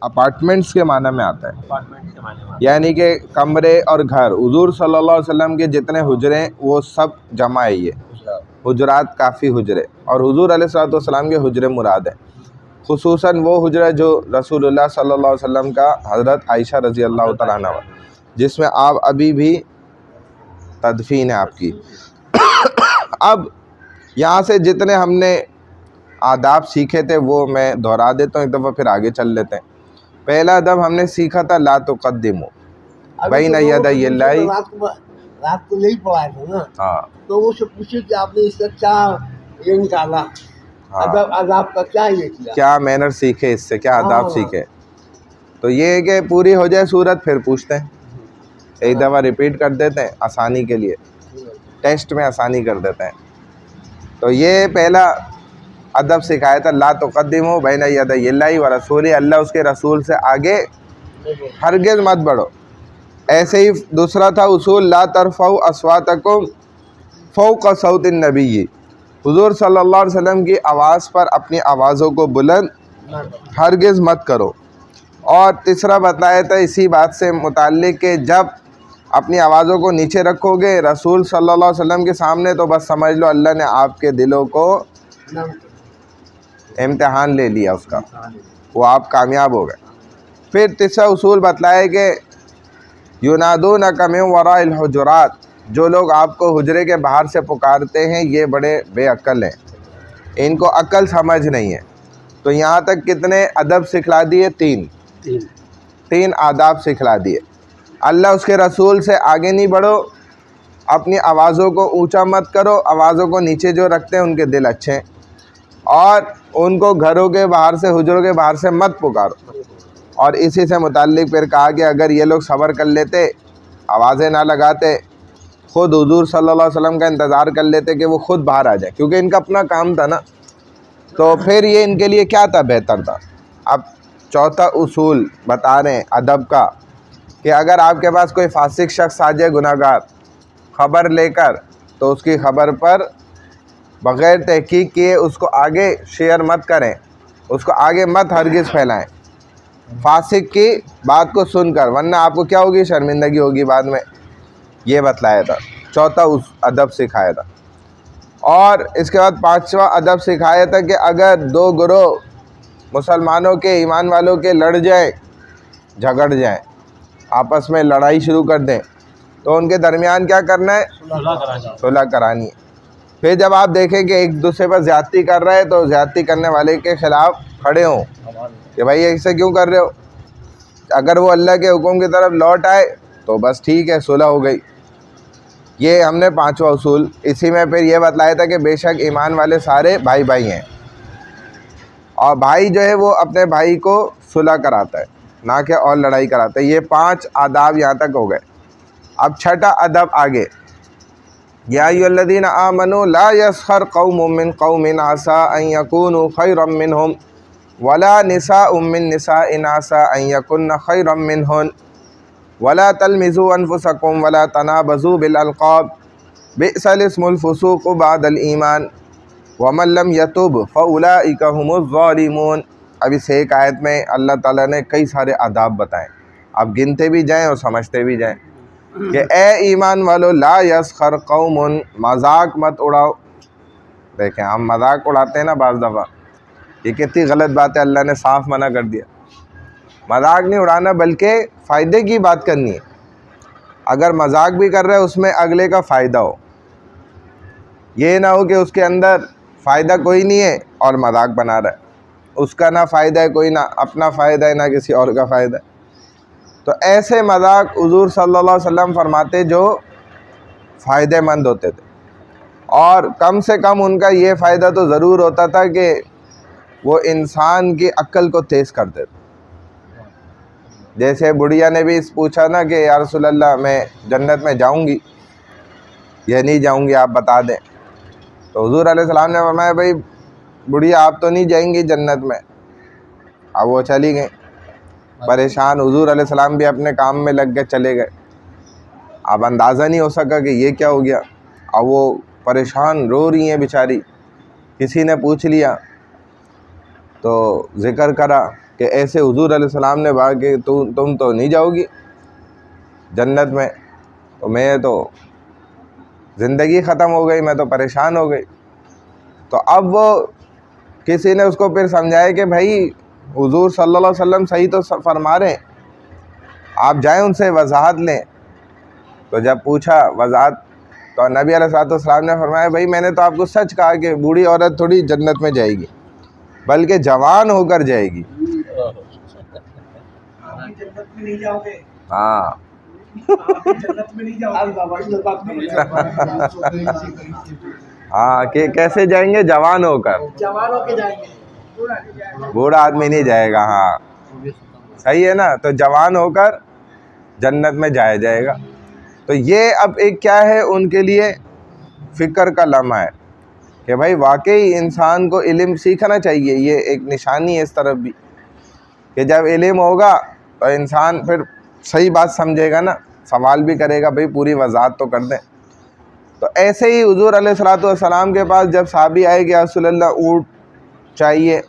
Apartments के माना में आता है, अपार्टमेंट के माने में। यानी कि कमरे और घर। हुजूर सल्लल्लाहु अलैहि वसल्लम के जितने हुजरे वो सब जमा है, ये हुजरात काफ़ी हुजरे, और हुजूर अलैहिस्सलातु वस्सलाम के हुजरे मुराद है। खुसूसन वो हुजरा जो रसूलुल्लाह सल्लल्लाहु अलैहि वसल्लम का हज़रत आयशा रज़ी अल्लाह तआला अन्हा, जिसमें आप अभी भी तदफीन है आपकी। अब यहाँ से जितने हमने आदाब सीखे थे वो मैं दोहरा देता हूँ एक दफ़ा, फिर आगे चल लेते हैं। पहला अदब हमने सीखा था ला तुक़द्दिमू बैन यदैल्लाहि। रात को नहीं पढ़ाया था ना, हाँ तो वो से पूछे कि आपने इसका क्या ये निकाला, हाँ, अदब का क्या ये किया, क्या मैनर सीखे इससे, क्या आदाब सीखे। तो ये है कि पूरी हो जाए सूरत फिर पूछते हैं, एक दफ़ा रिपीट कर देते हैं आसानी के लिए, टेस्ट में आसानी कर देते हैं। तो ये पहला अदब सिखाया था ला तुक़द्दिमू बैन यदैल्लाहि व रसूलिही, अल्लाह उसके रसूल से आगे हरगिज़ मत बढ़ो। ऐसे ही दूसरा था उसूल ला तरफ़ऊ अस्वातकुम फ़ौक़ सौतिन नबी, हुज़ूर सल्लल्लाहु अलैहि वसल्लम की आवाज़ पर अपनी आवाज़ों को बुलंद हरगिज़ मत करो। और तीसरा बताया था इसी बात से मुताल्लिक़ कि जब अपनी आवाज़ों को नीचे रखोगे रसूल सल्लल्लाहु अलैहि वसल्लम के सामने, तो बस समझ लो अल्लाह ने आपके दिलों को इम्तिहान ले लिया उसका, वो आप कामयाब हो गए। फिर तीसरा उसूल बतलाया कि युनादूनका मिन वराइल हुजुरात, जो लोग आपको हुजरे के बाहर से पुकारते हैं ये बड़े बेअक्ल हैं, इनको अक्ल समझ नहीं है। तो यहाँ तक कितने अदब सिखला दिए, तीन आदाब सिखला दिए। अल्लाह उसके रसूल से आगे नहीं बढ़ो, अपनी आवाज़ों को ऊंचा मत करो, आवाज़ों को नीचे जो रखते हैं उनके दिल अच्छे हैं, और उनको घरों के बाहर से हुजरों के बाहर से मत पुकारो। और इसी से मुताल्लिक़ फिर कहा कि अगर ये लोग सब्र कर लेते, आवाज़ें ना लगाते, ख़ुद हुजूर सल्लल्लाहु अलैहि वसल्लम का इंतज़ार कर लेते कि वो ख़ुद बाहर आ जाए, क्योंकि इनका अपना काम था ना, तो फिर ये इनके लिए क्या था, बेहतर था। अब चौथा उसूल बता रहे हैं अदब का कि अगर आपके पास कोई फासिक शख्स आ जाए गुनाहगार ख़बर लेकर, तो उसकी ख़बर पर बग़ैर तहक़ीक़ किए उसको आगे शेयर मत करें, उसको आगे मत हरगिज़ फैलाएं फासिक की बात को सुनकर, वरना आपको क्या होगी, शर्मिंदगी होगी बाद में। ये बतलाया था, चौथा उस अदब सिखाया था। और इसके बाद पांचवा अदब सिखाया था कि अगर दो गुरोह मुसलमानों के, ईमान वालों के लड़ जाए, झगड़ जाएं, आपस में लड़ाई शुरू कर दें, तो उनके दरमियान क्या करना है, सुलह करानी है। फिर जब आप देखें कि एक दूसरे पर ज़्यादती कर रहा है, तो ज़्यादती करने वाले के ख़िलाफ़ खड़े हों कि भाई ऐसे क्यों कर रहे हो। अगर वो अल्लाह के हुक्म की तरफ लौट आए तो बस ठीक है, सुलह हो गई। ये हमने पांचवा उसूल। इसी में फिर ये बतलाया था कि बेशक ईमान वाले सारे भाई भाई हैं, और भाई जो है वो अपने भाई को सुलह कराता है, ना कि और लड़ाई कराता है। ये 5 आदाब यहाँ तक हो गए। अब छठा अदब आगे, या अय्युहल्लज़ीना आमनू ला यस्खर कौमुम मिन कौमिन असा अन यकूनु खैरम मिनहुम वला निसाउम मिन निसाइन असा अन यकुन्न खैरम मिनहुन वला तलमिज़ू अनफुसकुम वला तनाबज़ू बिल अलक़ाब बि'सल इस्मुल फुसूक़ु बअदल ईमान वमन लम यतुब फ़उलाइका हुमुज़ ज़ालिमून। अब इस एक आयत में अल्लाह ताला ने कई सारे आदाब बताएं, आप गिनते भी जाएं और समझते भी जाएं कि ए ईमान वालो ला यस्खर कौमुन, मजाक मत उड़ाओ। देखें हम मजाक उड़ाते हैं ना बाज़ दफ़ा, ये कितनी गलत बात है, अल्लाह ने साफ़ मना कर दिया। मजाक नहीं उड़ाना बल्कि फ़ायदे की बात करनी है। अगर मजाक भी कर रहे हैं उसमें अगले का फ़ायदा हो, ये ना हो कि उसके अंदर फ़ायदा कोई नहीं है और मजाक बना रहा है, उसका ना फ़ायदा है कोई, ना अपना फ़ायदा है ना किसी और का फ़ायदा है। तो ऐसे मजाक हुज़ूर सल्लल्लाहु अलैहि वसल्लम फरमाते जो फ़ायदेमंद होते थे, और कम से कम उनका ये फ़ायदा तो ज़रूर होता था कि वो इंसान की अक्ल को तेज़ करते थे। जैसे बुढ़िया ने भी पूछा ना कि या रसूल अल्लाह मैं जन्नत में जाऊंगी या नहीं जाऊंगी, आप बता दें। तो हुज़ूर अलैहिस्सलाम ने फरमाया भाई बुढ़िया आप तो नहीं जाएंगी जन्नत में। अब वो चली गई परेशान, हुज़ूर अलैहिस्सलाम भी अपने काम में लग गए, चले गए। अब अंदाज़ा नहीं हो सका कि ये क्या हो गया। अब वो परेशान रो रही हैं बेचारी। किसी ने पूछ लिया तो ज़िक्र करा कि ऐसे हुजूर अलैहिस्सलाम ने कहा कि तुम तो नहीं जाओगी जन्नत में, तो मैं तो ज़िंदगी ख़त्म हो गई, मैं तो परेशान हो गई। तो अब वो किसी ने उसको फिर समझाया कि भाई हुजूर सल्लल्लाहु अलैहि वसल्लम सही तो फरमा रहे हैं, आप जाएं उनसे वजाहत लें। तो जब पूछा वजाहत, तो नबी अलैहिस्सलाम ने फरमाया भाई मैंने तो आपको सच कहा कि बूढ़ी औरत थोड़ी जन्नत में जाएगी, बल्कि जवान होकर जाएगी। जन्नत में नहीं जाओगे। हाँ जन्नत में नहीं जाओगे। हाँ कि कैसे जाएंगे, जवान होकर, जवान होके जाएंगे, बूढ़ा आदमी नहीं जाएगा। हाँ सही है ना, तो जवान होकर जन्नत में जाया जाएगा। तो ये अब एक क्या है उनके लिए फ़िक्र का लम्हा है कि भाई वाकई इंसान को इल्म सीखना चाहिए। ये एक निशानी है इस तरफ भी कि जब इल्म होगा तो इंसान फिर सही बात समझेगा ना, सवाल भी करेगा, भाई पूरी वजाहत तो कर दें। तो ऐसे ही हुजूर अलैहिस्सलातु वस्सलाम के पास जब साहबी आए कि या रसूल अल्लाह ऊँट चाहिए,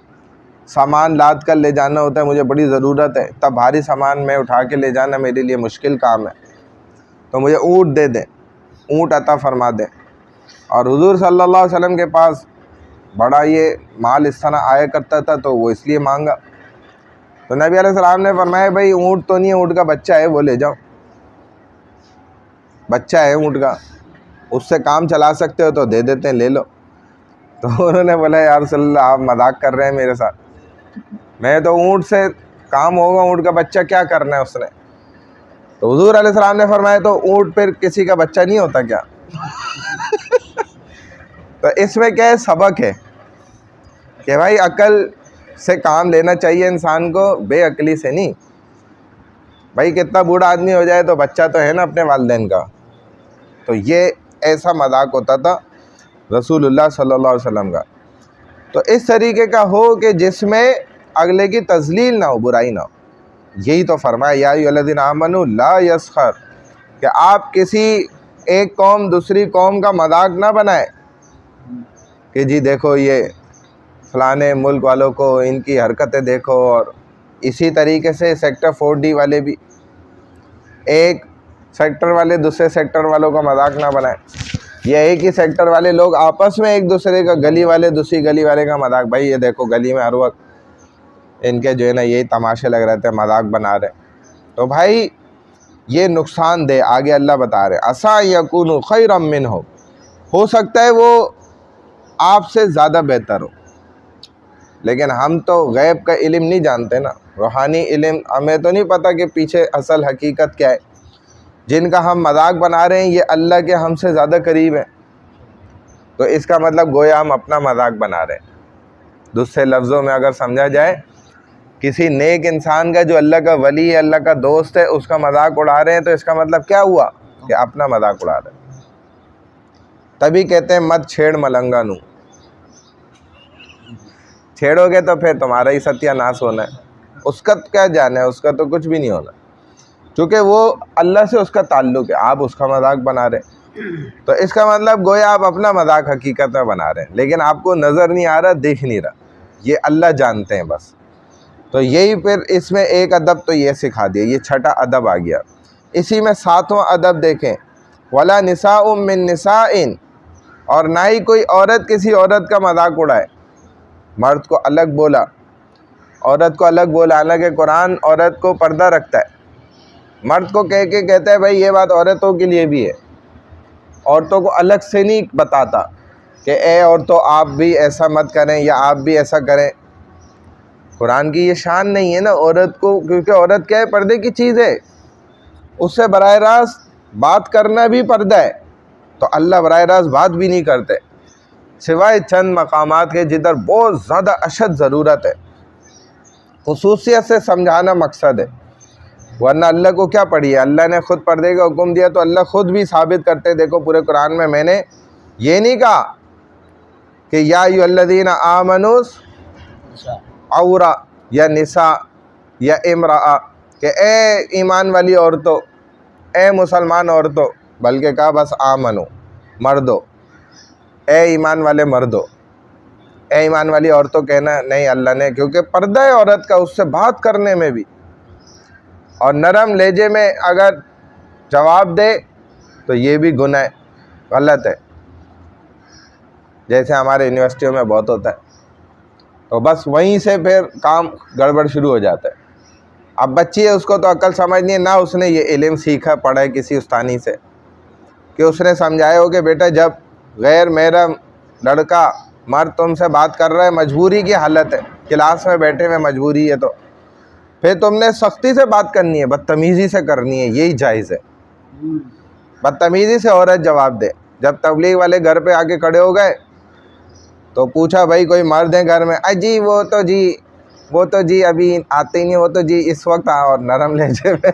सामान लाद कर ले जाना होता है, मुझे बड़ी ज़रूरत है, तब भारी सामान में उठा के ले जाना मेरे लिए मुश्किल काम है, तो मुझे ऊँट दे दें, ऊँट अता फरमा दें। और हुजूर सल्लल्लाहु अलैहि वसल्लम के पास बड़ा ये माल इस तरह आया करता था, तो वो इसलिए मांगा। तो नबी अलैहिस्सलाम ने फरमाया भाई ऊँट तो नहीं है, ऊँट का बच्चा है, वो ले जाओ, बच्चा है ऊँट का, उससे काम चला सकते हो तो दे देते हैं, ले लो। तो उन्होंने बोला या रसूल अल्लाह आप मजाक कर रहे हैं मेरे साथ, मैं तो ऊँट से काम होगा, ऊँट का बच्चा क्या करना है उसने। तो हुजूर अलैहिस्सलाम ने फरमाया तो ऊँट फिर किसी का बच्चा नहीं होता क्या। तो इसमें क्या है, सबक है कि भाई अकल से काम लेना चाहिए इंसान को, बेअकली से नहीं। भाई कितना बूढ़ा आदमी हो जाए तो बच्चा तो है ना अपने वालिदैन का। तो ये ऐसा मजाक होता था रसूलुल्लाह सल्लल्लाहु अलैहि वसल्लम का। तो इस तरीके का हो कि जिसमें अगले की तज़लील ना हो, बुराई ना हो। यही तो फरमाया या अय्युहल्लज़ीना आमनू ला यस्खर, कि आप किसी एक कौम दूसरी कौम का मजाक ना बनाए कि जी देखो ये फ़लाने मुल्क वालों को इनकी हरकतें देखो। और इसी तरीके से सेक्टर 4D वाले भी, एक सेक्टर वाले दूसरे सेक्टर वालों का मजाक ना बनाए, या एक ही सेक्टर वाले लोग आपस में एक दूसरे का, गली वाले दूसरी गली वाले का मजाक, भाई ये देखो गली में हर वक्त इनके जो है ना यही तमाशे लग रहे थे, मजाक बना रहे। तो भाई ये नुकसानदेह, आगे अल्लाह बता रहे असा यकूनु खैरम मिनहु, हो सकता है वो आपसे ज़्यादा बेहतर हो। लेकिन हम तो गैब का इल्म नहीं जानते ना, रूहानी इल्म, हमें तो नहीं पता कि पीछे असल हकीकत क्या है। जिनका हम मजाक बना रहे हैं ये अल्लाह के हमसे ज़्यादा करीब है, तो इसका मतलब गोया हम अपना मजाक बना रहे हैं। दूसरे लफ्ज़ों में अगर समझा जाए, किसी नेक इंसान का जो अल्लाह का वली है, अल्लाह का दोस्त है, उसका मजाक उड़ा रहे हैं, तो इसका मतलब क्या हुआ कि अपना मजाक उड़ा रहे हैं। तभी कहते हैं मत छेड़ मलंगा नू, छेड़ोगे तो फिर तुम्हारा ही सत्यानाश होना है। उसका क्या जाना है, उसका तो कुछ भी नहीं होना, क्योंकि वो अल्लाह से उसका ताल्लुक़ है, आप उसका मजाक बना रहे हैं। तो इसका मतलब गोया आप अपना मजाक हकीकत में बना रहे हैं, लेकिन आपको नज़र नहीं आ रहा, दिख नहीं रहा, ये अल्लाह जानते हैं बस। तो यही फिर इसमें एक अदब तो ये सिखा दिया, ये छठा अदब आ गया। इसी में सातवां अदब देखें, वला निसाउम मिन निसाइन, और ना ही कोई औरत किसी औरत का मजाक उड़ाए। मर्द को अलग बोला, औरत को अलग बोला, हालांकि कुरान औरत को पर्दा रखता है, मर्द को कह के कहता है भाई ये बात औरतों के लिए भी है, औरतों को अलग से नहीं बताता कि ए औरतों आप भी ऐसा मत करें या आप भी ऐसा करें। कुरान की ये शान नहीं है ना औरत को, क्योंकि औरत क्या है, पर्दे की चीज़ है, उससे बराह रास्त बात करना भी पर्दा है। तो अल्लाह बराह रास्त बात भी नहीं करते, सिवाय चंद मकामात के जिधर बहुत ज़्यादा अशद ज़रूरत है, खुसूसियत से समझाना मकसद है। वरना अल्लाह को क्या पड़ी है, अल्लाह ने ख़ुद पर्दे का हुक्म दिया, तो अल्लाह ख़ुद भी साबित करते। देखो पूरे कुरान में मैंने ये नहीं कहा कि या अय्युहल्लज़ीना आमनुस औरा या निसा या इमरा, कि ए ईमान वाली औरतों, ए मुसलमान औरतों, बल्कि कहा बस आमनो, मर्दो, ए ईमान वाले मर्दो, ए ईमान वाली औरतों कहना नहीं अल्लाह ने, क्योंकि पर्दा है औरत का उससे बात करने में भी। और नरम लहजे में अगर जवाब दे तो ये भी गुनाह है, गलत है, जैसे हमारे यूनिवर्सिटियों में बहुत होता है। तो बस वहीं से फिर काम गड़बड़ शुरू हो जाता है। अब बच्ची है, उसको तो अक्ल समझ नहीं है, ना उसने ये इल्म सीखा पढ़ा है किसी उस्तानी से कि उसने समझाया हो कि बेटा जब गैर महरम लड़का मर्द तुमसे बात कर रहा है, मजबूरी की हालत है, क्लास में बैठे में मजबूरी है, तो फिर तुमने सख्ती से बात करनी है, बदतमीज़ी से करनी है, यही जायज़ है। बदतमीज़ी से औरत जवाब दे। जब तबलीग वाले घर पे आके खड़े हो गए तो पूछा भाई कोई मर्द है घर में? अजी वो तो जी अभी आते ही नहीं, वो तो जी इस वक्त और नरम लहजे में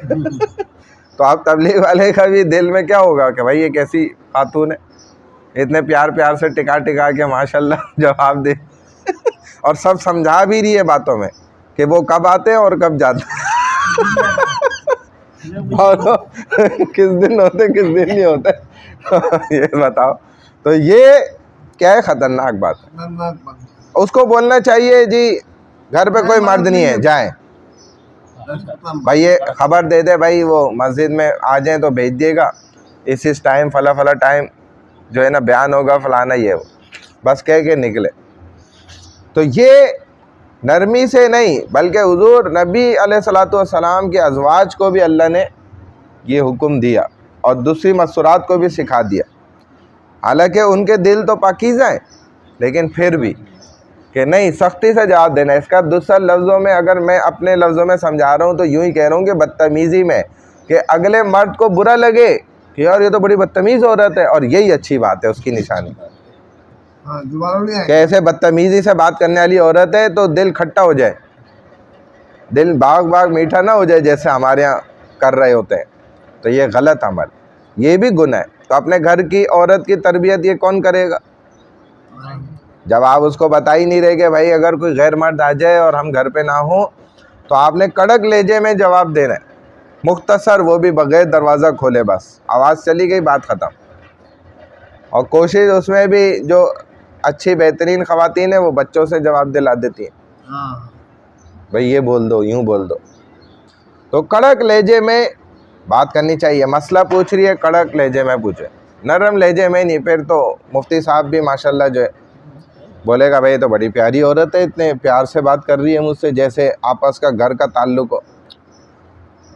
तो आप तबलीग वाले का भी दिल में क्या होगा कि भाई ये कैसी खातून है, इतने प्यार प्यार से टिका टिका के माशाल्लाह जवाब दे और सब समझा भी रही है बातों में कि वो कब आते हैं और कब जाते हैं और किस दिन होते किस दिन नहीं होते ये बताओ। तो ये क्या है, ख़तरनाक बात है। उसको बोलना चाहिए जी घर पे कोई मर्द नहीं है, जाएं भाई, ये खबर दे दे भाई वो मस्जिद में आ जाएं तो भेज दिएगा, इस टाइम फला फला टाइम जो है ना बयान होगा फलाना ये वो, बस कह के निकले। तो ये नरमी से नहीं बल्कि हुजूर नबी अलैहिस्सलातु वस्सलाम के अज़वाज को भी अल्लाह ने ये हुक्म दिया और दूसरी मस्तूरात को भी सिखा दिया। हालांकि उनके दिल तो पाकीज़ा हैं, लेकिन फिर भी कि नहीं सख्ती से जवाब देना। इसका दूसरा लफ्ज़ों में अगर मैं अपने लफ्ज़ों में समझा रहा हूँ तो यूँ ही कह रहा हूँ कि बदतमीज़ी में, कि अगले मर्द को बुरा लगे कि यार ये तो बड़ी बदतमीज़ औरत है, और यही अच्छी बात है उसकी निशानी। कैसे बदतमीज़ी से बात करने वाली औरत है तो दिल खट्टा हो जाए, दिल बाग बाग मीठा ना हो जाए जैसे हमारे यहाँ कर रहे होते हैं, तो ये गलत अमल, ये भी गुनाह है। तो अपने घर की औरत की तरबियत ये कौन करेगा जब आप उसको बता ही नहीं रहे कि भाई अगर कोई गैर मर्द आ जाए और हम घर पे ना हो तो आपने कड़क लहजे में जवाब देना है, मुख्तसर, वो भी बगैर दरवाज़ा खोले, बस आवाज़ चली गई बात ख़त्म। और कोशिश उसमें भी जो अच्छी बेहतरीन ख़वातीन है वो बच्चों से जवाब दिला देती हैं, भाई ये बोल दो, यूँ बोल दो। तो कड़क लहजे में बात करनी चाहिए। मसला पूछ रही है कड़क लहजे में पूछे, नरम लहजे में नहीं। फिर तो मुफ्ती साहब भी माशाल्लाह जो है बोलेगा भाई तो बड़ी प्यारी औरत है, इतने प्यार से बात कर रही है मुझसे जैसे आपस का घर का ताल्लुक़ हो।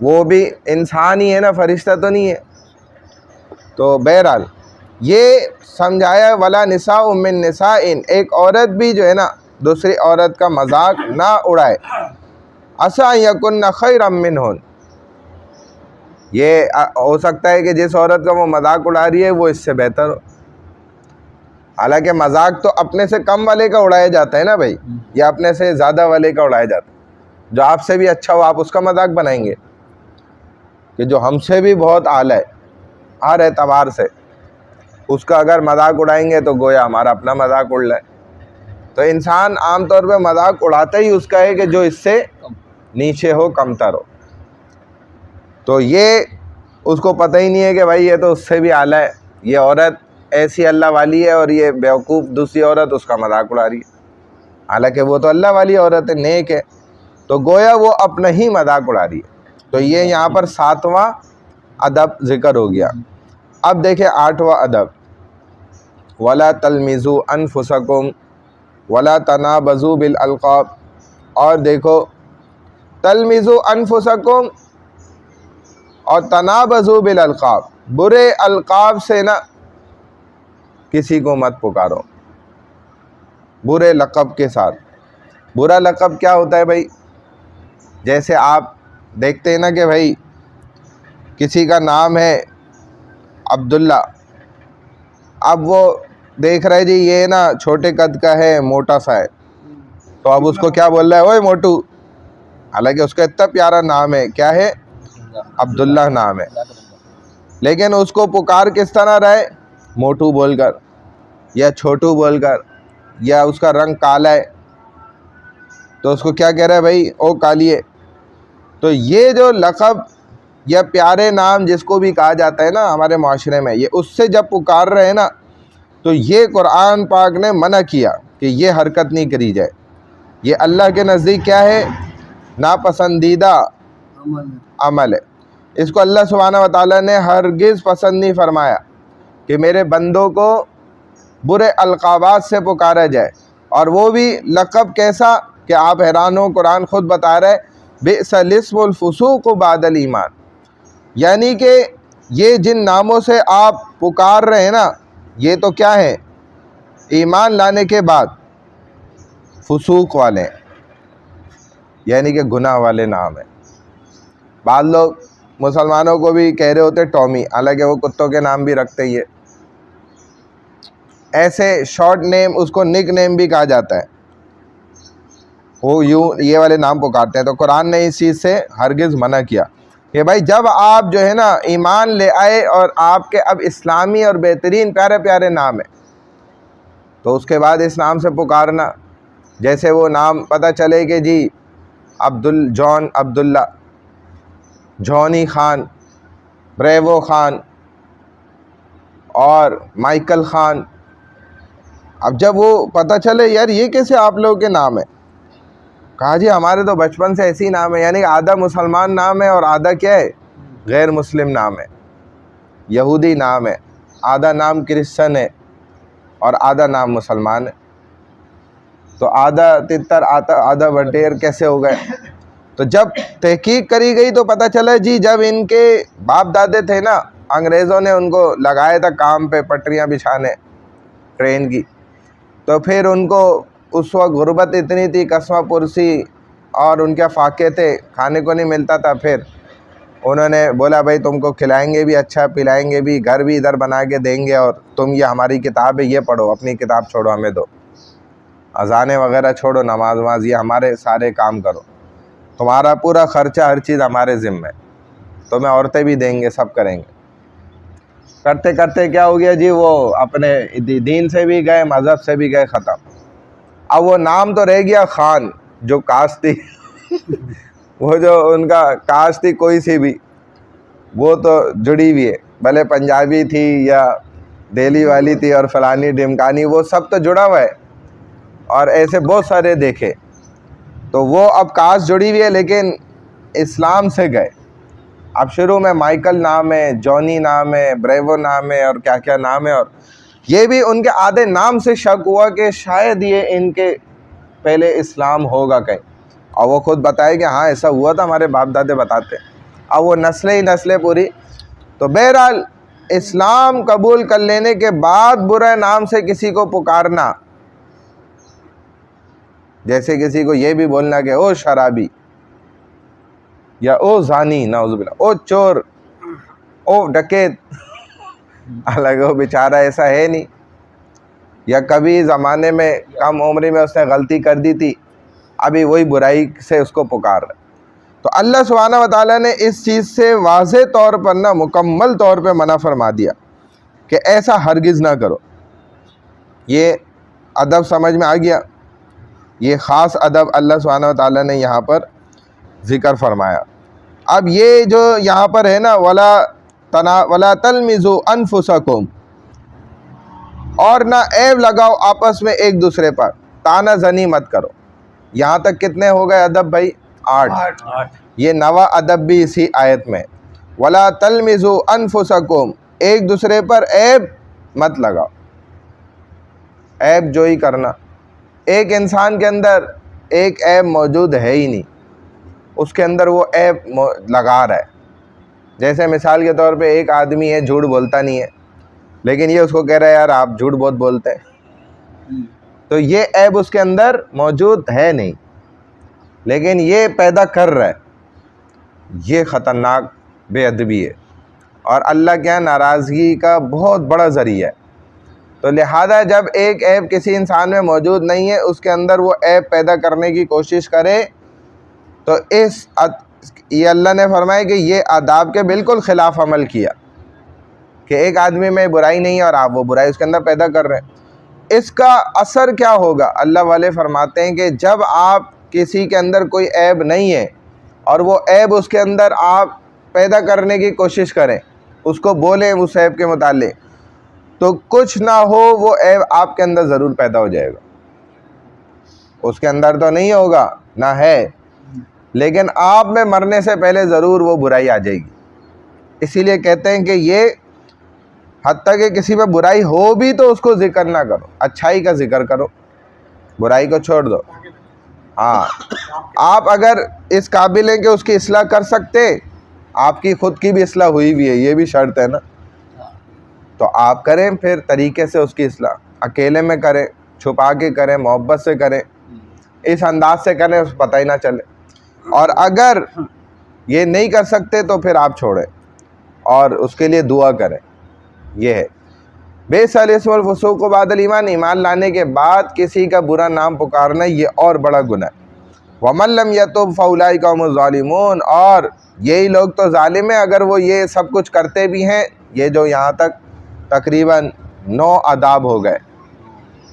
वो भी इंसान ही है ना, फरिश्ता तो नहीं है। तो बहरहाल ये समझाया वला निसा मिन निसाइन, एक औरत भी जो है ना दूसरी औरत का मजाक ना उड़ाए। असा यकुन्ना खैरम मिनहुन, ये हो सकता है कि जिस औरत का वो मजाक उड़ा रही है वो इससे बेहतर हो। हालांकि मजाक तो अपने से कम वाले का उड़ाया जाता है ना भाई, या अपने से ज़्यादा वाले का उड़ाया जाता है। जो आपसे भी अच्छा हो आप उसका मजाक बनाएंगे, कि जो हमसे भी बहुत आला है हर एतबार से, उसका अगर मजाक उड़ाएंगे तो गोया हमारा अपना मजाक उड़ रहा है। तो इंसान आम तौर पे मजाक उड़ाता ही उसका है कि जो इससे नीचे हो, कमतर हो। तो ये उसको पता ही नहीं है कि भाई ये तो उससे भी आला है, ये औरत ऐसी अल्लाह वाली है और ये बेवकूफ़ दूसरी औरत उसका मजाक उड़ा रही है, हालांकि वो तो अल्लाह वाली औरत है, नेक है। तो गोया वो अपना ही मजाक उड़ा रही है। तो ये यहाँ पर 7वां अदब ज़िक्र हो गया। अब देखें 8वां अदब, वला तलमिज़ू अनफुसकुम वला तनाबज़ू बिल अलक़ाब। और देखो तलमिज़ू अनफुसकुम और तनाबज़ू बिल अलक़ाब, बुरे अलक़ाब से ना किसी को मत पुकारो, बुरे लक़ब के साथ। बुरा लक़ब क्या होता है भाई? जैसे आप देखते हैं ना कि भाई किसी का नाम है अब्दुल्ला, अब वो देख रहे जी ये ना छोटे कद का है, मोटा सा है, तो अब उसको क्या बोल रहा है, ओए मोटू, हालांकि उसका इतना प्यारा नाम है, क्या है, अब्दुल्ला नाम है, लेकिन उसको पुकार किस तरह रहे, मोटू बोलकर या छोटू बोलकर, या उसका रंग काला है तो उसको क्या कह रहा है भाई, ओ कालिए। तो ये जो लक़ब या प्यारे नाम जिसको भी कहा जाता है ना हमारे माशरे में, ये उससे जब पुकार रहे हैं ना, तो ये कुरान पाक ने मना किया कि ये हरकत नहीं करी जाए। ये अल्लाह के नज़दीक क्या है? नापसंदीदा अमल है। इसको अल्लाह सुब्हानहू व तआला ने हरगिज़ पसंद नहीं फरमाया कि मेरे बंदों को बुरे अलक़ाबात से पुकारा जाए, और वो भी लक़ब कैसा कि आप हैरान हो, कुरान ख़ुद बता रहा है बि'सल इस्मुल फुसूक़ बादल ईमान, यानी कि ये जिन नामों से आप पुकार रहे हैं ना, ये तो क्या है? ईमान लाने के बाद फुसूक वाले हैं, यानी कि गुनाह वाले नाम है। बाद लोग मुसलमानों को भी कह रहे होते टॉमी, हालांकि वो कुत्तों के नाम भी रखते ही है। ऐसे शॉर्ट नेम, उसको निक नेम भी कहा जाता है, वो यूँ ये वाले नाम पुकारते हैं। तो कुरान ने इस चीज़ से हरगिज़ मना किया कि भाई जब आप जो है ना ईमान ले आए और आपके अब इस्लामी और बेहतरीन प्यारे प्यारे नाम है, तो उसके बाद इस नाम से पुकारना। जैसे वो नाम पता चले कि जी Abdul John Abdullah, Johnny Khan, Bravo Khan और माइकल खान। अब जब वो पता चले यार ये कैसे आप लोगों के नाम है, कहा जी हमारे तो बचपन से ऐसी नाम है, यानी कि आधा मुसलमान नाम है और आधा क्या है? गैर मुस्लिम नाम है, यहूदी नाम है, आधा नाम क्रिश्चन है और आधा नाम मुसलमान है। तो आधा तितर आधा बटेर कैसे हो गए? तो जब तहकीक करी गई तो पता चला जी जब इनके बाप दादे थे ना, अंग्रेज़ों ने उनको लगाया था काम पे पटरियां बिछाने ट्रेन की, तो फिर उनको उस वक्त गुर्बत इतनी थी, कसमा पुरसी और उनके फाके थे, खाने को नहीं मिलता था। फिर उन्होंने बोला भाई तुमको खिलाएंगे भी, अच्छा पिलाएंगे भी, घर भी इधर बना के देंगे, और तुम ये हमारी किताब है ये पढ़ो, अपनी किताब छोड़ो हमें दो, अज़ाने वगैरह छोड़ो, नमाज वमाज ये हमारे सारे काम करो, तुम्हारा पूरा ख़र्चा हर चीज़ हमारे ज़िम्मे, तुम्हें औरतें भी देंगे, सब करेंगे। करते करते क्या हो गया जी, वो अपने दीन से भी गए, मज़हब से भी गए, ख़त्म। अब वो नाम तो रह गया खान, जो कास्ट थी वो जो उनका कास्ट थी कोई सी भी, वो तो जुड़ी हुई है, भले पंजाबी थी या दिल्ली वाली थी और फलानी ढिमकानी, वो सब तो जुड़ा हुआ है। और ऐसे बहुत सारे देखे, तो वो अब कास्ट जुड़ी हुई है लेकिन इस्लाम से गए। अब शुरू में माइकल नाम है, जॉनी नाम है, ब्रेवो नाम है और क्या क्या नाम है, और ये भी उनके आधे नाम से शक हुआ कि शायद ये इनके पहले इस्लाम होगा कहीं, और वो खुद बताए कि हाँ ऐसा हुआ था, हमारे बाप दादे बताते। अब वो नस्लें ही नस्लें पूरी। तो बहरहाल इस्लाम कबूल कर लेने के बाद बुरे नाम से किसी को पुकारना, जैसे किसी को ये भी बोलना कि ओ शराबी या ओ जानी, नाउज़ुबिल्लाह, ओ चोर, ओ डकैत, हालांकि वो बेचारा ऐसा है नहीं, या कभी ज़माने में कम उम्र में उसने गलती कर दी थी, अभी वही बुराई से उसको पुकार रहा है। तो अल्लाह सुब्हानहू व तआला ने इस चीज़ से वाज़े तौर पर ना मुकम्मल तौर पे मना फरमा दिया कि ऐसा हरगिज़ ना करो। ये अदब समझ में आ गया, ये ख़ास अदब अल्लाह सुब्हानहू व तआला ने यहाँ पर ज़िक्र फरमाया। अब ये जो यहाँ पर है ना, वला तलमिज़ू अनफुसकुम, और ना ऐब लगाओ आपस में एक दूसरे पर, ताना जनी मत करो। यहाँ तक कितने हो गए अदब भाई? 8। ये नवा अदब भी इसी आयत में। वला तलमिज़ू अनफुसकुम, एक दूसरे पर ऐब मत लगाओ। ऐब जो ही करना, एक इंसान के अंदर एक ऐब मौजूद है ही नहीं, उसके अंदर वो ऐब लगा रहा है। जैसे मिसाल के तौर पे एक आदमी है, झूठ बोलता नहीं है, लेकिन ये उसको कह रहा है यार आप झूठ बहुत बोलते हैं, तो ये ऐब उसके अंदर मौजूद है नहीं, लेकिन ये पैदा कर रहा है। ये ख़तरनाक बेअदबी है और अल्लाह क्या नाराज़गी का बहुत बड़ा ज़रिया है। तो लिहाजा जब एक ऐब किसी इंसान में मौजूद नहीं है, उसके अंदर वो ऐब पैदा करने की कोशिश करे, तो ये अल्लाह ने फरमाया कि ये आदाब के बिल्कुल ख़िलाफ़ अमल किया कि एक आदमी में बुराई नहीं है और आप वो बुराई उसके अंदर पैदा कर रहे हैं। इसका असर क्या होगा? अल्लाह वाले फरमाते हैं कि जब आप किसी के अंदर कोई ऐब नहीं है और वो ऐब उसके अंदर आप पैदा करने की कोशिश करें, उसको बोलें उस ऐब के मुतालिक, तो कुछ ना हो वो ऐब आपके अंदर ज़रूर पैदा हो जाएगा। उसके अंदर तो नहीं होगा ना है, लेकिन आप में मरने से पहले ज़रूर वो बुराई आ जाएगी। इसीलिए कहते हैं कि ये हत्ता कि किसी में बुराई हो भी तो उसको जिक्र ना करो, अच्छाई का जिक्र करो, बुराई को छोड़ दो। हाँ, आप अगर इस काबिल हैं कि उसकी इस्लाह कर सकते, आपकी खुद की भी इस्लाह हुई भी है, ये भी शर्त है ना, तो आप करें फिर तरीके से उसकी इस्लाह, अकेले में करें, छुपा के करें, मोहब्बत से करें, इस अंदाज से करें उस पता ही ना चले। और अगर ये नहीं कर सकते तो फिर आप छोड़ें और उसके लिए दुआ करें। ये है बेसलिस्मुल फुसूक व बादल ईमान, ईमान लाने के बाद किसी का बुरा नाम पुकारना ये और बड़ा गुनाह है। वमन लम यतुब फउलाइका हुमुज़ ज़ालिमून, और यही लोग तो जालिम हैं अगर वो ये सब कुछ करते भी हैं। ये जो यहाँ तक तकरीबन 9 अदाब हो गए,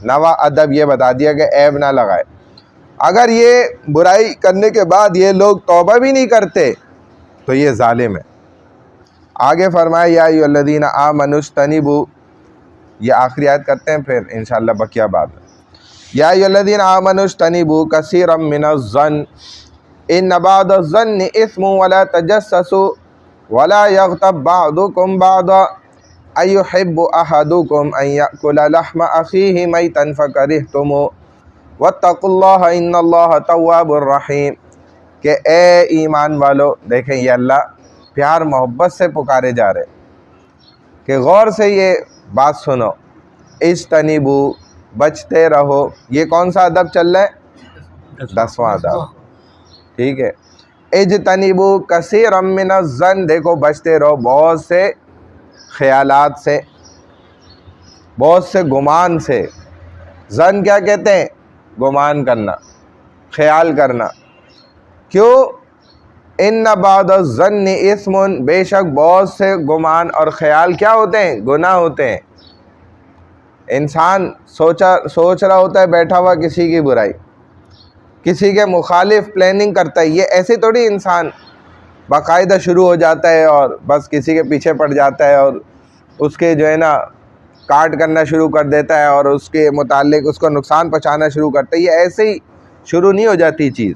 9वां अदब ये बता दिया कि ऐब ना लगाए। अगर ये बुराई करने के बाद ये लोग तौबा भी नहीं करते तो ये जालिम है। आगे फरमाया या अय्युहल्लज़ीना आमनुज्तनिबू, ये आखिरी आयत करते हैं फिर इंशाअल्लाह बकिया बाद में। या अय्युहल्लज़ीना आमनुज्तनिबू कसीरम मिनज़्ज़न्न इन्न बअदज़्ज़न्नि इस्मुन वला तजस्ससू वला यग़्तब बअदुकुम बअदा अय्युहिब्बु अहदुकुम अन यअकुला लहमा अख़ीहि मैतन फ़करिहतुमू वत्तक़ुल्लाह इन्नल्लाह तव्वाबुर रहीम। कि ए ईमान वालो, देखें ये अल्लाह प्यार मोहब्बत से पुकारे जा रहे कि गौर से ये बात सुनो। इज्तनिबू, बचते रहो। ये कौन सा अदब चल रहा है? 10वां अदब, ठीक है। इज्तनिबू कसीरम मिनज़्ज़न्न, देखो बचते रहो बहुत से ख्यालात से, बहुत से गुमान से। जन क्या कहते हैं? गुमान करना, ख्याल करना। क्यों? इन्ना बअदज़्ज़न्नि इस्मुन, बेशक बहुत से गुमान और ख्याल क्या होते हैं? गुनाह होते हैं। इंसान सोच रहा होता है बैठा हुआ किसी की बुराई, किसी के मुखालिफ प्लानिंग करता है। ये ऐसे थोड़ी इंसान बाकायदा शुरू हो जाता है और बस किसी के पीछे पड़ जाता है और उसके जो है ना काट करना शुरू कर देता है और उसके मुताल्लिक उसको नुकसान पहुँचाना शुरू करता है। ये ऐसे ही शुरू नहीं हो जाती चीज़।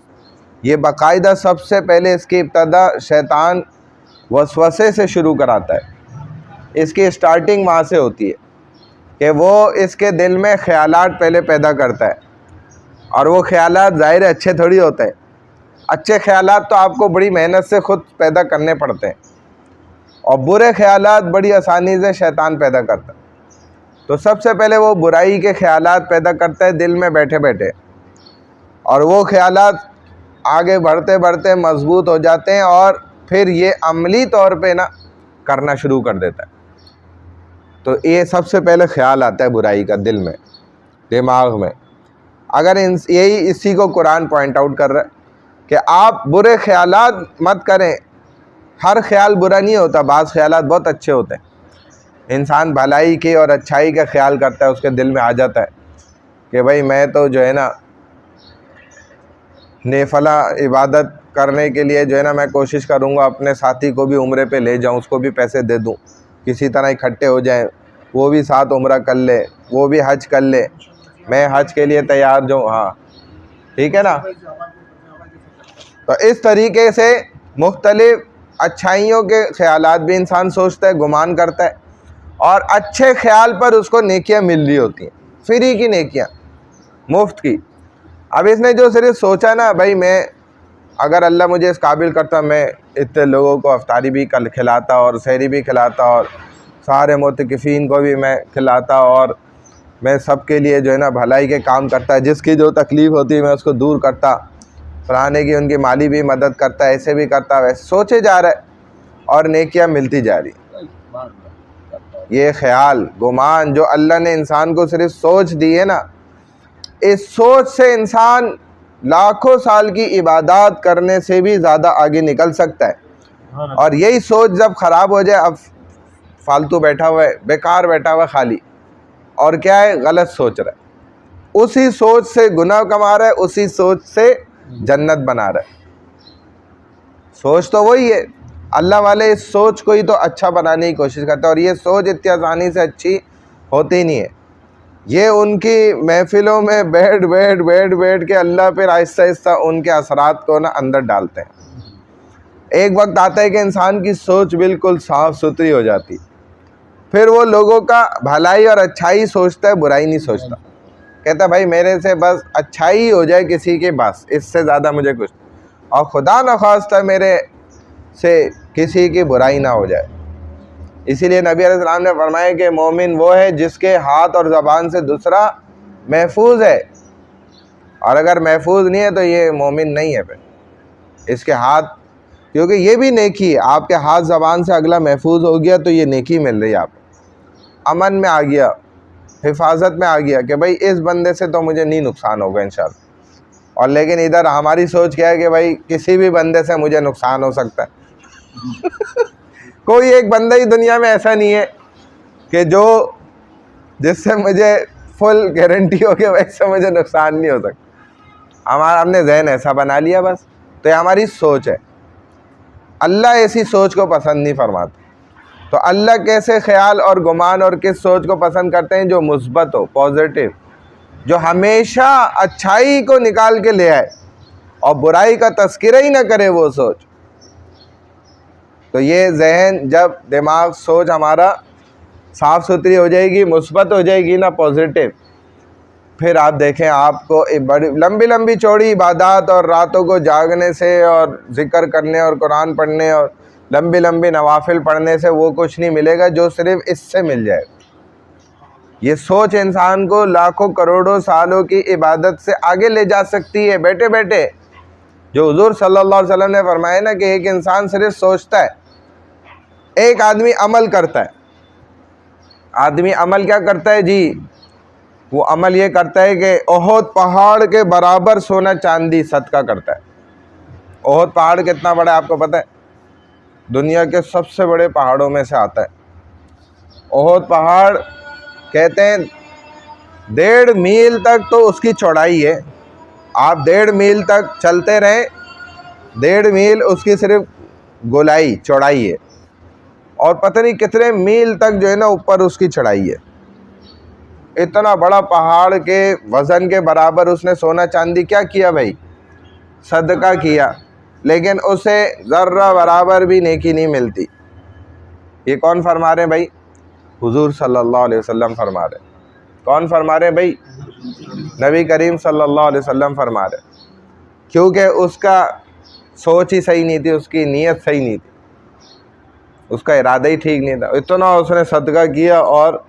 ये बाकायदा सबसे पहले इसकी इब्तदा शैतान वसवसे से शुरू कराता है। इसकी स्टार्टिंग वहाँ से होती है कि वो इसके दिल में ख्यालात पहले पैदा करता है, और वो ख्यालात ज़ाहिर अच्छे थोड़ी होते हैं। अच्छे ख्यालात तो आपको बड़ी मेहनत से ख़ुद पैदा करने पड़ते हैं, और बुरे ख्यालात बड़ी आसानी से शैतान पैदा करता है। तो सबसे पहले वो बुराई के ख्यालात पैदा करता है दिल में बैठे बैठे, और वो ख्यालात आगे बढ़ते बढ़ते मजबूत हो जाते हैं और फिर ये अमली तौर पे ना करना शुरू कर देता है। तो ये सबसे पहले ख्याल आता है बुराई का दिल में, दिमाग में। अगर यही इसी को कुरान पॉइंट आउट कर रहा है कि आप बुरे ख्यालात मत करें। हर ख्याल बुरा नहीं होता, बाज़ ख्यालात बहुत अच्छे होते हैं। इंसान भलाई के और अच्छाई का ख्याल करता है, उसके दिल में आ जाता है कि भाई मैं तो जो है ना नेफला इबादत करने के लिए जो है ना मैं कोशिश करूँगा अपने साथी को भी उम्रे पे ले जाऊँ, उसको भी पैसे दे दूँ, किसी तरह इकट्ठे हो जाएं, वो भी साथ उम्रा कर ले, वो भी हज कर ले, मैं हज के लिए तैयार जो। हाँ ठीक है ना। तो इस तरीके से मुख्तलिफ अच्छाइयों के ख्यालात भी इंसान सोचता है, गुमान करता है, और अच्छे ख्याल पर उसको नेकियां मिल रही होती हैं, फ्री की नेकियां, मुफ्त की। अब इसने जो सिर्फ सोचा ना भाई मैं अगर अल्लाह मुझे इस काबिल करता मैं इतने लोगों को अफ्तारी भी खिलाता और सहरी भी खिलाता और सारे मुतकिफ़ीन को भी मैं खिलाता और मैं सबके लिए जो है ना भलाई के काम करता है, जिसकी जो तकलीफ़ होती है मैं उसको दूर करता, फलाने की उनकी माली भी मदद करता, ऐसे भी करता, वैसे सोचे जा रहा है और नेकियां मिलती जा रही। ये ख्याल गुमान जो अल्लाह ने इंसान को सिर्फ सोच दी है ना, इस सोच से इंसान लाखों साल की इबादत करने से भी ज़्यादा आगे निकल सकता है। और यही सोच जब ख़राब हो जाए, अब फालतू बैठा हुआ है, बेकार बैठा हुआ खाली, और क्या है गलत सोच रहा है, उसी सोच से गुनाह कमा रहा है, उसी सोच से जन्नत बना रहा है। सोच तो वही है, अल्लाह वाले इस सोच को ही तो अच्छा बनाने की कोशिश करते हैं, और ये सोच इतनी आसानी से अच्छी होती नहीं है। ये उनकी महफिलों में बैठ के अल्लाह फिर आहिस्ता आहिस्ता उनके असरात को ना अंदर डालते हैं। एक वक्त आता है कि इंसान की सोच बिल्कुल साफ़ सुथरी हो जाती, फिर वो लोगों का भलाई और अच्छाई सोचता है, बुराई नहीं सोचता। कहता भाई मेरे से बस अच्छाई हो जाए किसी के, बस इससे ज़्यादा मुझे कुछ, और खुदा न खास्ता मेरे से किसी की बुराई ना हो जाए। इसीलिए नबी अलैहिस्सलाम ने फरमाया कि मोमिन वो है जिसके हाथ और ज़बान से दूसरा महफूज है, और अगर महफूज नहीं है तो ये मोमिन नहीं है। फिर इसके हाथ, क्योंकि ये भी नेकी है, आपके हाथ ज़बान से अगला महफूज हो गया तो ये नेकी मिल रही है, आप अमन में आ गया, हिफाजत में आ गया कि भाई इस बंदे से तो मुझे नहीं नुकसान होगा इंशाअल्लाह। और लेकिन इधर हमारी सोच क्या है कि भाई किसी भी बंदे से मुझे नुकसान हो सकता है। कोई एक बंदा ही दुनिया में ऐसा नहीं है कि जो जिससे मुझे फुल गारंटी हो कि वैसे मुझे नुकसान नहीं हो सकता। हमने जहन ऐसा बना लिया बस, तो ये हमारी सोच है। अल्लाह ऐसी सोच को पसंद नहीं फरमाता। तो अल्लाह कैसे ख्याल और गुमान और किस सोच को पसंद करते हैं? जो मुस्बत हो, पॉजिटिव, जो हमेशा अच्छाई को निकाल के ले आए और बुराई का तस्करा ही ना करे वो सोच। तो ये जहन, जब दिमाग, सोच हमारा साफ़ सुथरी हो जाएगी, मुस्बत हो जाएगी ना, पॉजिटिव, फिर आप देखें आपको एक बड़ी लंबी लंबी चौड़ी इबादत और रातों को जागने से और ज़िक्र करने और कुरान पढ़ने और लंबी लंबी नवाफिल पढ़ने से वो कुछ नहीं मिलेगा जो सिर्फ इससे मिल जाए। ये सोच इंसान को लाखों करोड़ों सालों की इबादत से आगे ले जा सकती है बैठे बैठे। जो हुजूर सल्लल्लाहु अलैहि वसल्लम ने फरमाया ना कि एक इंसान सिर्फ सोचता है, एक आदमी अमल करता है। आदमी अमल क्या करता है जी? वो अमल ये करता है कि ओहद पहाड़ के बराबर सोना चांदी सदका करता है। ओहद पहाड़ कितना बड़ा है आपको पता है? दुनिया के सबसे बड़े पहाड़ों में से आता है। ओहद पहाड़ कहते हैं 1.5 मील तक तो उसकी चौड़ाई है। आप 1.5 मील तक चलते रहें, 1.5 मील उसकी सिर्फ गोलाई चौड़ाई है, और पता नहीं कितने मील तक जो है ना ऊपर उसकी चढ़ाई है। इतना बड़ा पहाड़ के वज़न के बराबर उसने सोना चांदी क्या किया भाई? सदका किया, लेकिन उसे ज़र्रा बराबर भी नेकी नहीं मिलती। ये कौन फरमा रहे हैं भाई? हुजूर सल्लल्लाहु अलैहि वसल्लम फरमा रहे। कौन फरमा रहे हैं भाई? नबी करीम सल्लल्लाहु अलैहि वसल्लम फरमा रहे। क्योंकि उसका सोच ही सही नहीं थी, उसकी नीयत सही नहीं थी, उसका इरादा ही ठीक नहीं था। इतना उसने सदका किया और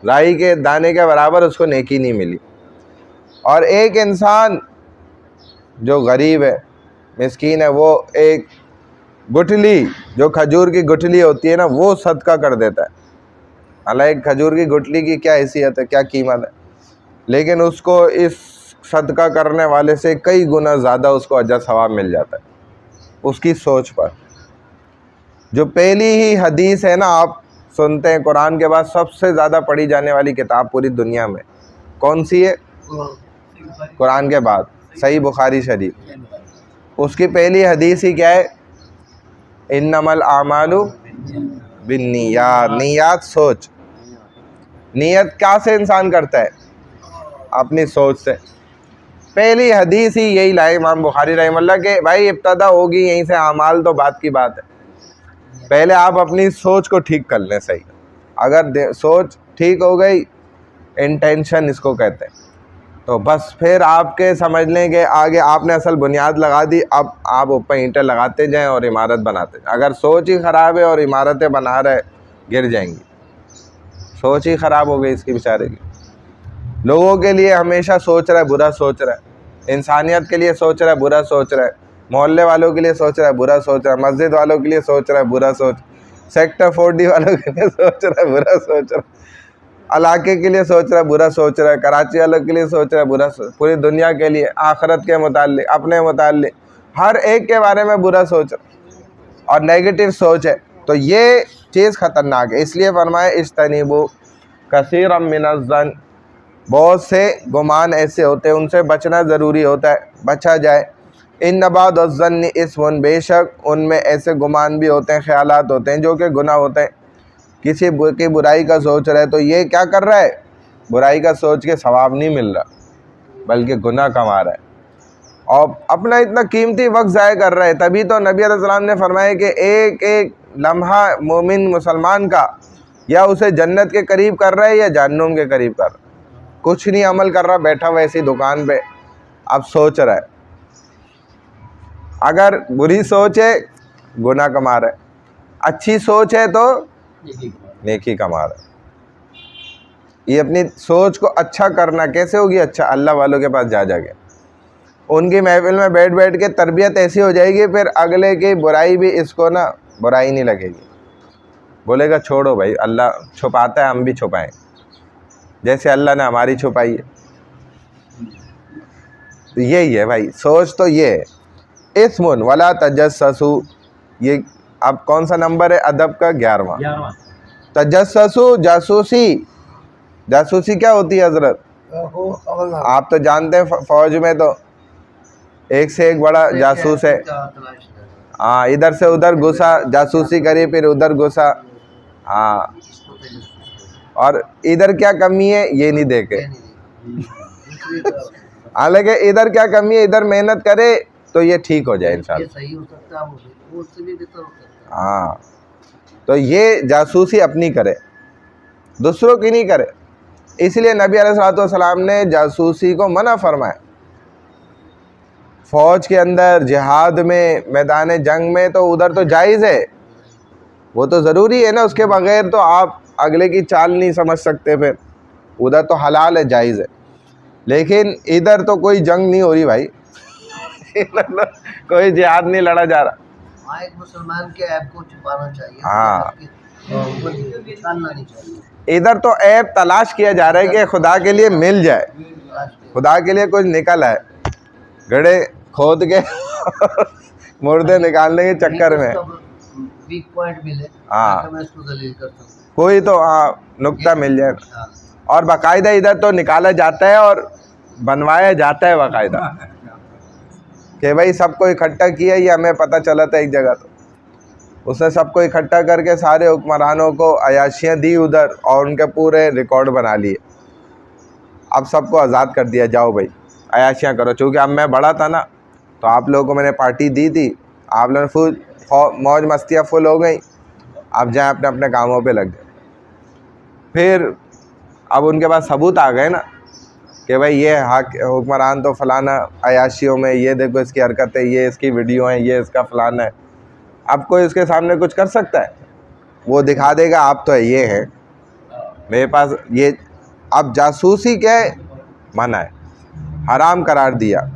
राई के दाने के बराबर उसको नेकी नहीं मिली। और एक इंसान जो गरीब है, मिस्कीन है, वो एक गुठली, जो खजूर की गुठली होती है ना, वो सदका कर देता है। हालांकि खजूर की गुठली की क्या हैसियत है, क्या कीमत है, लेकिन उसको इस सदका करने वाले से कई गुना ज़्यादा उसको अजर सवाब मिल जाता है उसकी सोच पर। जो पहली ही हदीस है ना, आप सुनते हैं कुरान के बाद सबसे ज़्यादा पढ़ी जाने वाली किताब पूरी दुनिया में कौन सी है? कुरान के बाद सही बुखारी शरीफ। उसकी पहली हदीस ही क्या है? इन्नमल आमालु बिन्नियात। नियत, सोच। नियत क्या से इंसान करता है? अपनी सोच से। पहली हदीस ही यही लाए इमाम बुखारी रहमतुल्लाह के, भाई इब्तदा होगी यहीं से, अमाल तो बात की बात है। पहले आप अपनी सोच को ठीक कर लें सही। अगर सोच ठीक हो गई, इंटेंशन इसको कहते हैं, तो बस फिर आपके समझ लें कि आगे आपने असल बुनियाद लगा दी। अब आप ऊपर ईंटें लगाते जाएं और इमारत बनाते जाएं। अगर सोच ही ख़राब है और इमारतें बना रहे, गिर जाएंगी। सोच ही ख़राब हो गई इसकी बेचारे की। लोगों के लिए हमेशा सोच रहा है, बुरा सोच रहा है। इंसानियत के लिए सोच रहा है, बुरा सोच रहा है। मोहल्ले वालों के लिए सोच रहा है, बुरा सोच रहा है। मस्जिद वालों के लिए सोच रहा है, बुरा सोच। सेक्टर 40 वालों के लिए सोच रहा है, बुरा सोच रहा है। इलाके के लिए सोच रहा है, बुरा सोच रहा है। कराची वालों के लिए सोच रहा है, बुरा सोच। पूरी दुनिया के लिए, आखिरत के मुताल्लिक, अपने मुताल्लिक, हर एक के बारे में बुरा सोच और नेगेटिव सोच है। तो ये चीज़ ख़तरनाक है। इसलिए फरमाए इज्तनिबू कसीरम मिनज़्ज़न, बहुत से गुमान ऐसे होते हैं, उनसे बचना ज़रूरी होता है, बचा जाए। इन बादुज़्ज़न्नि इस्मुन, बेशक उनमें ऐसे गुमान भी होते हैं, ख्यालात होते हैं जो कि गुनाह होते हैं। किसी की बुराई का सोच रहा है तो ये क्या कर रहा है? बुराई का सोच के सवाब नहीं मिल रहा, बल्कि गुनाह कमा रहा है और अपना इतना कीमती वक्त ज़ाय कर रहा है। तभी तो नबी अलैहि सलाम ने फरमाया कि एक एक लम्हा मोमिन मुसलमान का या उसे जन्नत के करीब कर रहा है या जहन्नुम के करीब कर रहा है। कुछ नहीं अमल कर रहा, बैठा हुआ ऐसी दुकान पे, अब सोच रहा है। अगर बुरी सोच है गुनाह कमा रहा है, अच्छी सोच है तो नेकी कमा रहा है। ये अपनी सोच को अच्छा करना कैसे होगी? अच्छा, अल्लाह वालों के पास जा जाके उनकी महफिल में बैठ बैठ के तरबियत ऐसी हो जाएगी, फिर अगले की बुराई भी इसको ना बुराई नहीं लगेगी, बोलेगा छोड़ो भाई, अल्लाह छुपाता है हम भी छुपाएं, जैसे अल्लाह ने हमारी छुपाई है। तो यही है भाई, सोच तो ये है। इस्मुन वला तजस्ससु, ये अब कौन सा नंबर है अदब का? 11वां। तजस्ससु, जासूसी। जासूसी क्या होती है हजरत? आप तो जानते हैं, फौज में तो एक से एक बड़ा जासूस है। हाँ, इधर से उधर घुसा, जासूसी करी, फिर उधर घुसा। हाँ, और इधर क्या कमी है ये नहीं देखे। हालांकि इधर क्या कमी है, इधर मेहनत करे तो ये ठीक हो जाए इंशाल्लाह। हाँ, तो ये जासूसी अपनी करे, दूसरों की नहीं करे। इसलिए नबी अलैहिस्सलाम ने जासूसी को मना फरमाया। फ़ौज के अंदर, जिहाद में, मैदान जंग में तो उधर तो जायज़ है, वो तो ज़रूरी है ना, उसके बग़ैर तो आप अगले की चाल नहीं समझ सकते, फिर उधर तो हलाल है, जायज़ है। लेकिन इधर तो कोई जंग नहीं हो रही भाई कोई जिहाद नहीं लड़ा जा रहा। एक मुसलमान के ऐप को छुपाना चाहिए। हाँ, नहीं चाहिए। इधर तो ऐप तलाश किया जा रहा है कि खुदा के लिए मिल जाए, खुदा के लिए कुछ निकल आए, गड्ढे खोद के मुर्दे निकालने के चक्कर में। वीक पॉइंट मिले, हाँ, मैं इसको दलील करता हूँ, कोई तो नुक्ता मिल जाए। और बाकायदा इधर तो निकाला जाता है और बनवाया जाता है बाकायदा कि भाई सबको इकट्ठा किया, ये हमें पता चला था एक जगह, तो उसने सबको इकट्ठा करके सारे हुक्मरानों को अयाशियाँ दी उधर और उनके पूरे रिकॉर्ड बना लिए। अब सबको आज़ाद कर दिया, जाओ भाई अयाशियाँ करो। चूँकि अब मैं बड़ा था ना, तो आप लोगों को मैंने पार्टी दी थी, आप लोगों फुल मौज मस्तियाँ फुल हो गई, आप जाएँ अपने अपने कामों पे लग गए। फिर अब उनके पास सबूत आ गए ना कि भाई ये हुक्मरान तो फलाना अयाशियों में, ये देखो इसकी हरकतें, ये इसकी वीडियो हैं, ये इसका फलाना है। अब कोई उसके सामने कुछ कर सकता है? वो दिखा देगा आप तो ये हैं, मेरे पास ये। अब जासूसी क्या है? मना है, हराम करार दिया।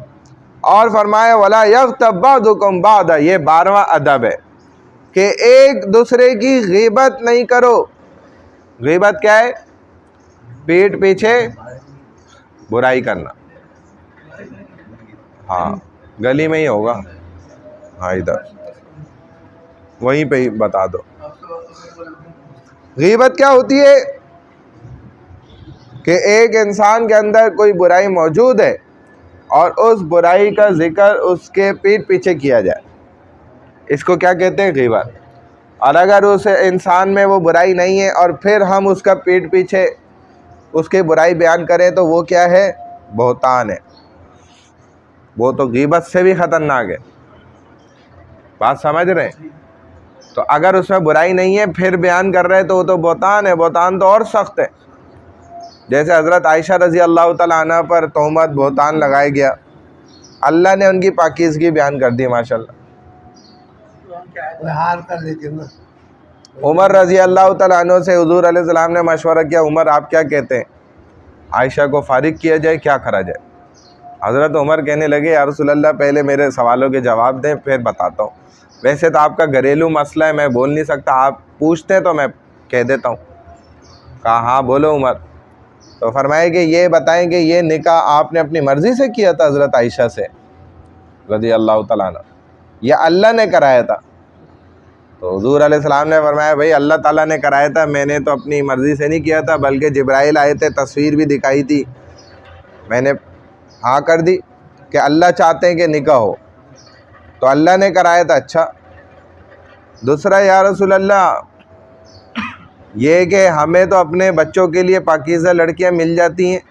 और फरमाया वला यग़्तब बअदुकुम बअदा, ये 12वां अदब है कि एक दूसरे की ग़ीबत नहीं करो। ग़ीबत क्या है? पीठ पीछे बुराई करना। हाँ, गली में ही होगा, हाँ इधर वहीं पे ही बता दो। ग़ीबत क्या होती है कि एक इंसान के अंदर कोई बुराई मौजूद है और उस बुराई का जिक्र उसके पीठ पीछे किया जाए, इसको क्या कहते हैं? ग़ीबत। और अगर उस इंसान में वो बुराई नहीं है और फिर हम उसका पीठ पीछे उसकी बुराई बयान करें तो वो क्या है? बहतान है। वो तो ग़ीबत से भी ख़तरनाक है। बात समझ रहे हैं? तो अगर उसमें बुराई नहीं है फिर बयान कर रहे हैं तो वो तो बहतान है। बहतान तो और सख्त है। जैसे हज़रत आयशा रज़ी अल्लाह तआला अन्हा पर तोहमत बहतान लगाया गया, अल्लाह ने उनकी पाकीज़गी बयान कर दी माशाल्लाह। हार कर लेते ना। उमर रज़ी अल्लाह तआला अन्हु से हुज़ूर अलैहिस्सलाम ने मशवरा किया, उमर आप क्या कहते हैं, आयशा को फ़ारिग किया जाए, क्या करा जाए? हज़रत उमर कहने लगे या रसूलल्लाह पहले मेरे सवालों के जवाब दें फिर बताता हूँ। वैसे तो आपका घरेलू मसला है, मैं बोल नहीं सकता, आप पूछते हैं तो मैं कह देता हूँ। कहा हाँ बोलो उमर। तो फरमाए कि ये बताएं कि ये निकाह आपने अपनी मर्ज़ी से किया था हज़रत आयशा से रज़ी अल्लाह तआला अन्हा, या अल्लाह ने कराया था? तो हुज़ूर अलैहिस्सलाम ने फरमाया भाई अल्लाह ताला ने कराया था, मैंने तो अपनी मर्ज़ी से नहीं किया था, बल्कि जिब्राइल आए थे, तस्वीर भी दिखाई थी, मैंने हाँ कर दी कि अल्लाह चाहते हैं कि निकाह हो, तो अल्लाह ने कराया था। अच्छा, दूसरा या रसूल अल्लाह ये कि हमें तो अपने बच्चों के लिए पाकीज़ा लड़कियां मिल जाती हैं,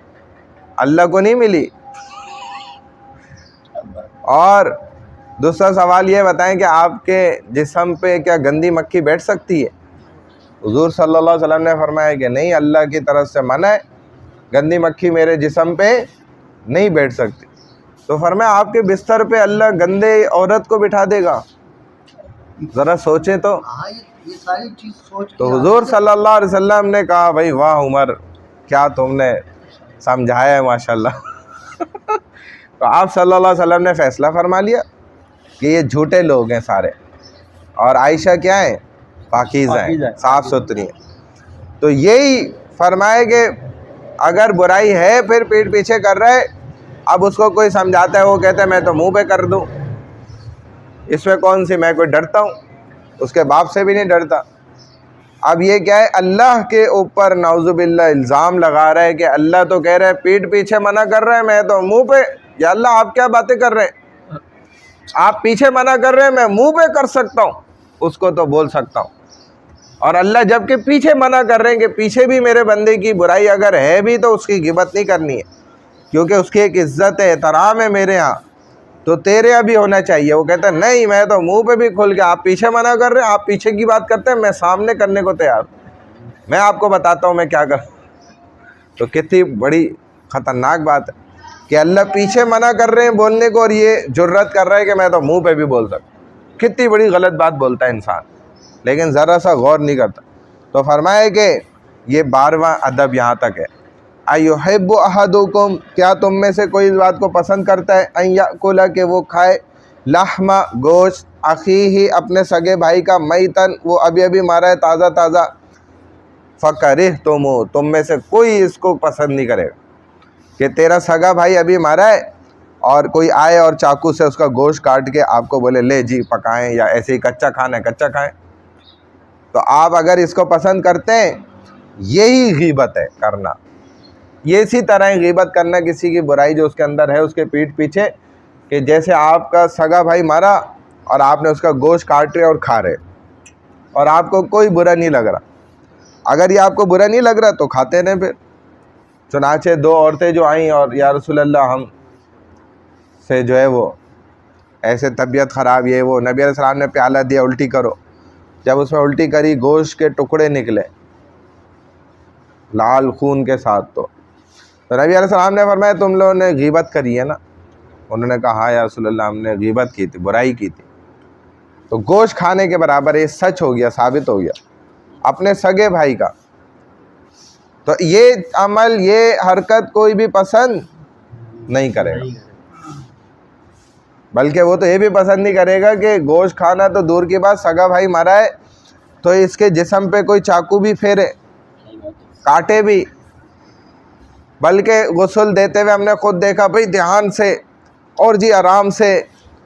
अल्लाह को नहीं मिली। और दूसरा सवाल ये बताएं कि आपके जिस्म पे क्या गंदी मक्खी बैठ सकती है? हुजूर सल्लल्लाहु अलैहि वसल्लम ने फरमाया कि नहीं, अल्लाह की तरफ से मना है, गंदी मक्खी मेरे जिस्म पे नहीं बैठ सकती। तो फरमाया आपके बिस्तर पे अल्लाह गंदे औरत को बिठा देगा? ज़रा सोचें तो। हाँ, ये सारी चीज सोच तो के हुजूर सल्लल्लाहु अलैहि वसल्लम ने कहा, भाई वाह उमर, क्या तुमने समझाया है माशाल्लाह। तो आप सल्लल्लाहु अलैहि वसल्लम ने फ़ैसला फरमा लिया कि ये झूठे लोग हैं सारे, और आयशा क्या है? पाकीज़ा है, साफ़ सुथरी है। तो यही फरमाए कि अगर बुराई है फिर पीठ पीछे कर रहा है, अब उसको कोई समझाता है, वो कहता है मैं तो मुंह पे कर दूं, इसमें कौन सी, मैं कोई डरता हूँ? उसके बाप से भी नहीं डरता। अब ये क्या है, अल्लाह के ऊपर नाउज़ुबिल्लाह इल्ज़ाम लगा रहा है कि अल्लाह तो कह रहा है पीठ पीछे मना कर रहा है, मैं तो मुंह पे। या अल्लाह आप क्या बातें कर रहे हैं? आप पीछे मना कर रहे हैं, मैं मुंह पे कर सकता हूँ, उसको तो बोल सकता हूँ। और अल्लाह जबकि पीछे मना कर रहे हैं कि पीछे भी मेरे बंदे की बुराई अगर है भी तो उसकी गिबत नहीं करनी है, क्योंकि उसकी एक इज़्ज़त है, एहतराम है मेरे यहाँ, तो तेरे यहाँ भी होना चाहिए। वो कहता है नहीं, मैं तो मुंह पे भी खुल के, आप पीछे मना कर रहे हैं, आप पीछे की बात करते हैं, मैं सामने करने को तैयार हूँ, मैं आपको बताता हूँ मैं क्या कर। तो कितनी बड़ी ख़तरनाक बात है कि अल्लाह पीछे मना कर रहे हैं बोलने को, और ये जुर्रत कर रहा है कि मैं तो मुँह पर भी बोल सकता। कितनी बड़ी गलत बात बोलता है इंसान, लेकिन ज़रा सा गौर नहीं करता। तो फरमाए कि ये 12वां अदब यहाँ तक है। अयुहिब्बु अहदुकुम, क्या तुम में से कोई इस बात को पसंद करता है, अन याकुला, के वो खाए, लहमा, गोश्त, अखीही, अपने सगे भाई का, मैतन, वो अभी अभी मारा है ताज़ा ताज़ा, फकरिहतुमू, तुम में से कोई इसको पसंद नहीं करेगा कि तेरा सगा भाई अभी मारा है और कोई आए और चाकू से उसका गोश्त काट के आपको बोले ले जी पकाएं, या ऐसे ही कच्चा खाना है कच्चा खाएं। तो आप अगर इसको पसंद करते हैं, यही गीबत है करना, ये इसी तरह गीबत करना किसी की बुराई जो उसके अंदर है उसके पीठ पीछे, कि जैसे आपका सगा भाई मारा और आपने उसका गोश्त काट रहे और खा रहे, और आपको कोई बुरा नहीं लग रहा। अगर ये आपको बुरा नहीं लग रहा तो खाते रहें फिर। चुनाचे 2 औरतें जो आईं और या रसूल अल्लाह हम से जो है वो ऐसे तबीयत ख़राब, ये वो, नबी अलैहि सलाम ने प्याला दिया, उल्टी करो। जब उसमें उल्टी करी, गोश्त के टुकड़े निकले लाल खून के साथ, तो नबी अलैहि सलाम ने फरमाया तुम लोगों ने गीबत करी है ना? उन्होंने कहा हाँ या रसूल अल्लाह, हमने गीबत की थी, बुराई की थी। तो गोश्त खाने के बराबर ये सच हो गया, साबित हो गया अपने सगे भाई का। तो ये अमल, ये हरकत कोई भी पसंद नहीं करेगा, बल्कि वो तो ये भी पसंद नहीं करेगा कि गोश्त खाना तो दूर की बात, सगा भाई मारा है तो इसके जिस्म पे कोई चाकू भी फेरे, काटे भी, बल्कि गुस्ल देते हुए हमने खुद देखा भाई ध्यान से और जी आराम से।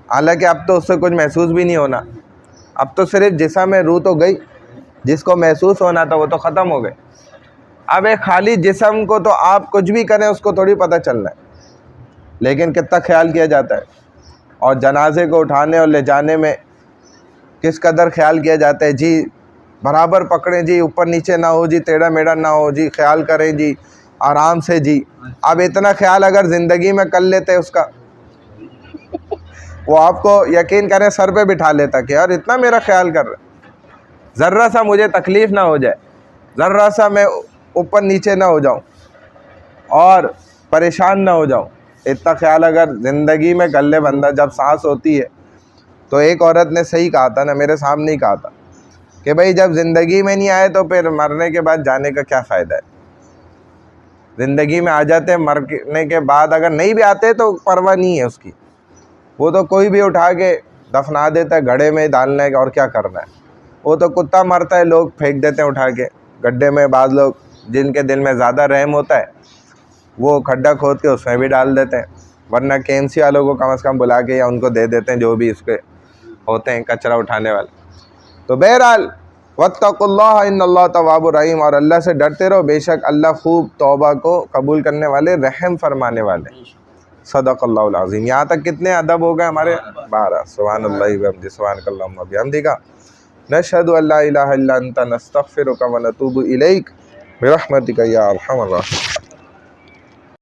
हालांकि अब तो उससे कुछ महसूस भी नहीं होना, अब तो सिर्फ जिस्म में रूह तो गई, जिसको महसूस होना था वो तो ख़त्म हो गए। अब एक खाली जिस्म को तो आप कुछ भी करें उसको थोड़ी पता चलना है, लेकिन कितना ख्याल किया जाता है, और जनाजे को उठाने और ले जाने में किस कदर ख्याल किया जाता है जी, बराबर पकड़ें जी, ऊपर नीचे ना हो जी, टेढ़ा मेढ़ा ना हो जी, ख्याल करें जी, आराम से जी। अब इतना ख्याल अगर ज़िंदगी में कर लेते उसका, वो आपको यकीन करें सर पे बिठा लेता कि यार इतना मेरा ख्याल कर रहा, ज़र्रा सा मुझे तकलीफ़ ना हो जाए, ज़र्रा सा मैं ऊपर नीचे ना हो जाऊं और परेशान ना हो जाऊं, इतना ख्याल अगर ज़िंदगी में कर ले बंदा जब सांस होती है। तो एक औरत ने सही कहा था ना, मेरे सामने ही कहा था कि भाई जब ज़िंदगी में नहीं आए तो फिर मरने के बाद जाने का क्या फ़ायदा है। ज़िंदगी में आ जाते हैं, मरने के बाद अगर नहीं भी आते तो परवाह नहीं है उसकी, वो तो कोई भी उठा के दफना देता है, गड्ढे में डालना है और क्या करना है। वो तो कुत्ता मरता है, लोग फेंक देते हैं उठा के गड्ढे में। बाज़ लोग जिनके दिल में ज़्यादा रहम होता है वो खड्डा खोद के उसमें भी डाल देते हैं, वरना KMC वालों को कम से कम बुला के या उनको दे देते हैं जो भी इसके होते हैं कचरा उठाने वाले। तो बहरहाल वत्तकुल्लाह इन्नल्लाह तव्वाबुर रहीम, और अल्लाह से डरते रहो, बेशक अल्लाह खूब तौबा को कबूल करने वाले, रहम फरमाने वाले। सदक़ल्लाहुल अज़ीम। यहाँ तक कितने अदब हो गए हमारे? 12। सुभानअल्लाहि व बिहम्दिही, सुभानकल्लाहुम्मा व बिहम्दिका, नशहदु अल्ला इलाहा इल्ला अंता नस्तगफिरुका व नतूबु इलैक बिरहमतिका या अरहमर राहिमीन।